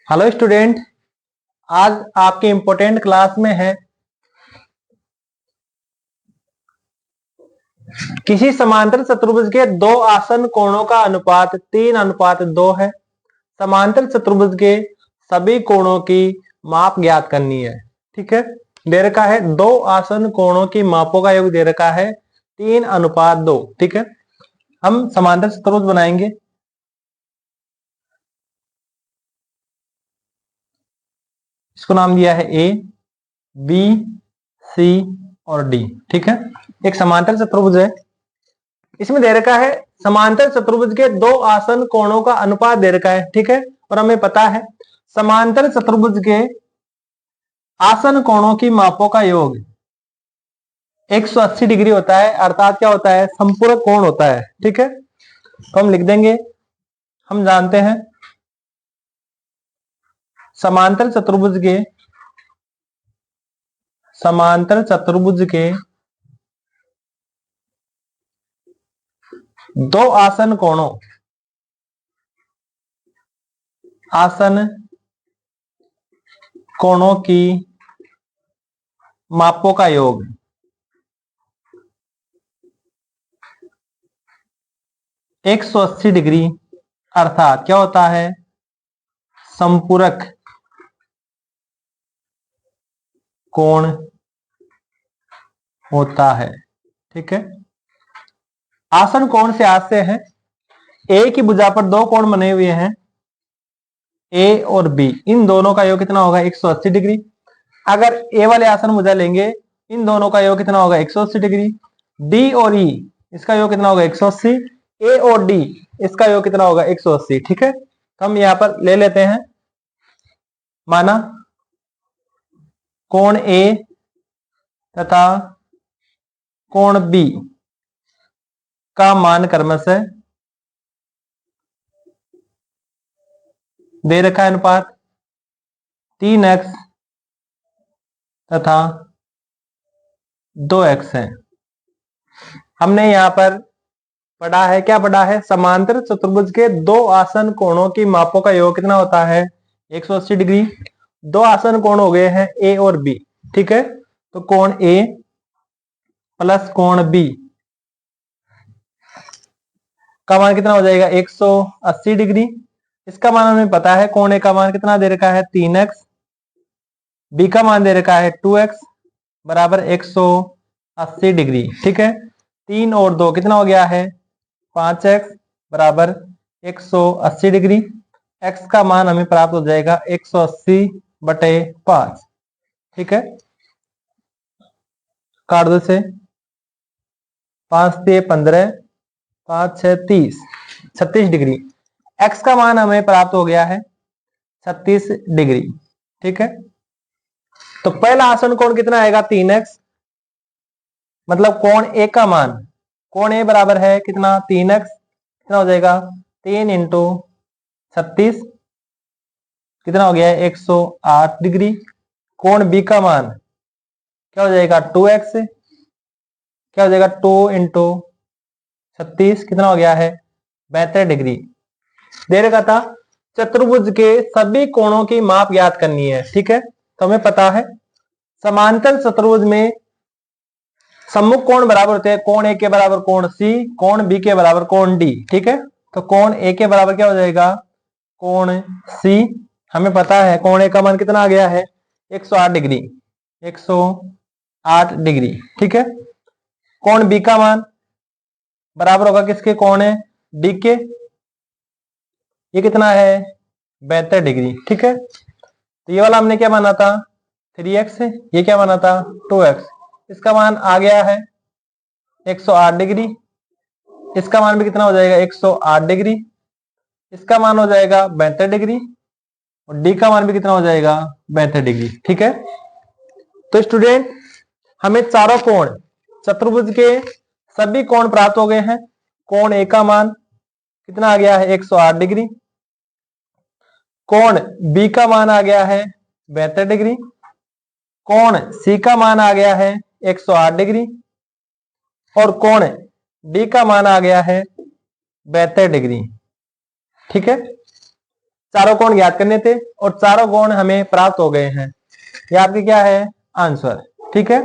Hello student. आज आपके important class में है किसी समांतर चतुर्भुज के दो आसन कोणों का अनुपात 3:2 है। समांतर चतुर्भुज के सभी कोणों की माप ज्ञात करनी है। ठीक है, दे रखा है दो आसन कोणों की मापों का योग दे रखा है 3:2। ठीक है, हम समांतर चतुर्भुज बनाएंगे। इसको नाम दिया है ए, बी, सी और डी। ठीक है, एक समांतर चतुर्भुज है। इसमें दे रखा है समांतर चतुर्भुज के दो आसन कोणों का अनुपात दे रखा है। ठीक है, और हमें पता है समांतर चतुर्भुज के आसन कोणों की मापों का योग 180 डिग्री होता है, अर्थात क्या होता है, संपूरक कोण होता है। ठीक है, तो हम लिख देंगे, हम जानते हैं समांतर चतुर्भुज के दो आसन कोणों की मापों का योग 180 डिग्री, अर्थात क्या होता है, संपूरक कोण होता है। ठीक है, आसन कोण से आशय है ए की भुजा पर दो कोण बने हुए हैं, ए और बी, इन दोनों का योग कितना होगा, 180 डिग्री। अगर ए वाले आसन भुजा लेंगे, इन दोनों का योग कितना होगा, 180 डिग्री। डी और ई, इसका योग कितना होगा, 180। ए और डी, इसका योग कितना होगा, 180। ठीक है, तो हम यहां पर ले लेते हैं, माना कोण ए तथा कोण बी का मान क्रमशः दे रखा है अनुपात 3x तथा 2x है। हमने यहां पर पढ़ा है, क्या पढ़ा है, समांतर चतुर्भुज के दो आसन कोणों की मापों का योग कितना होता है, 180 डिग्री। दो आसन कोण हो गए हैं ए और बी। ठीक है, तो कोण ए प्लस कोण बी का मान कितना हो जाएगा, 180 डिग्री। इसका मान हमें पता है, कोण ए का मान कितना दे रखा है, 3x, बी का मान दे रखा है 2x बराबर 180 डिग्री। ठीक है, 3 और 2 कितना हो गया है, 5x बराबर 180 डिग्री। x का मान हमें प्राप्त हो जाएगा 180/5। ठीक है, काट दो से, 5 से 15, 5 6 30, 36 डिग्री। x का मान हमें प्राप्त हो गया है 36 डिग्री। ठीक है, तो पहला आसन कोण कितना आएगा, 3x, मतलब कोण ए का मान, कोण ए बराबर है कितना, 3x, कितना हो जाएगा, 3 इंटू 36, कितना हो गया है, 108 डिग्री। कोण बी का मान क्या हो जाएगा, 2x, क्या हो जाएगा, 2 इंटू 36, कितना हो गया है, 72 डिग्री। दे रखा था चतुर्भुज के सभी कोणों की माप ज्ञात करनी है। ठीक है, तो हमें पता है समांतर चतुर्भुज में सम्मुख कोण बराबर होते हैं, कोण ए के बराबर कोण सी, कोण बी के बराबर कोण डी। ठीक है, तो कोण ए के बराबर क्या हो जाएगा, कोण सी। हमें पता है कोण ए का मान कितना आ गया है, 108 डिग्री, 108 डिग्री। ठीक है, कोण बी का मान बराबर होगा किसके, कोण डी के, ये कितना है, 72 डिग्री। ठीक है, तो ये वाला हमने क्या माना था, 3x, ये क्या माना था, 2x। इसका मान आ गया है 108 डिग्री, इसका मान भी कितना हो जाएगा, 108 डिग्री, इसका मान हो जाएगा 72 डिग्री, और डी का मान भी कितना हो जाएगा, 72 डिग्री। ठीक है, तो स्टूडेंट हमें चारों कोण चतुर्भुज के सभी कोण प्राप्त हो गए हैं। कोण ए का मान कितना आ गया है, 108 डिग्री। कोण बी का मान आ गया है 72 डिग्री। कोण सी का मान आ गया है 108 डिग्री, और कोण डी का मान आ गया है 72 डिग्री। ठीक है, चारों कोण ज्ञात करने थे और चारों कोण हमें प्राप्त हो गए हैं। ये आपके क्या है आंसर। ठीक है,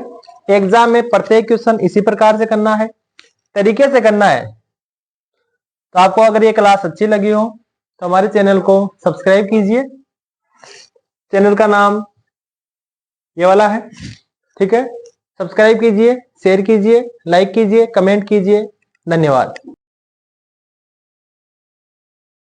एग्जाम में प्रत्येक क्वेश्चन इसी प्रकार से करना है, तरीके से करना है। तो आपको अगर ये क्लास अच्छी लगी हो तो हमारे चैनल को सब्सक्राइब कीजिए। चैनल का नाम ये वाला है। ठीक है, सब्सक्राइब कीजिए, शेयर कीजिए, लाइक कीजिए, कमेंट कीजिए। धन्यवाद।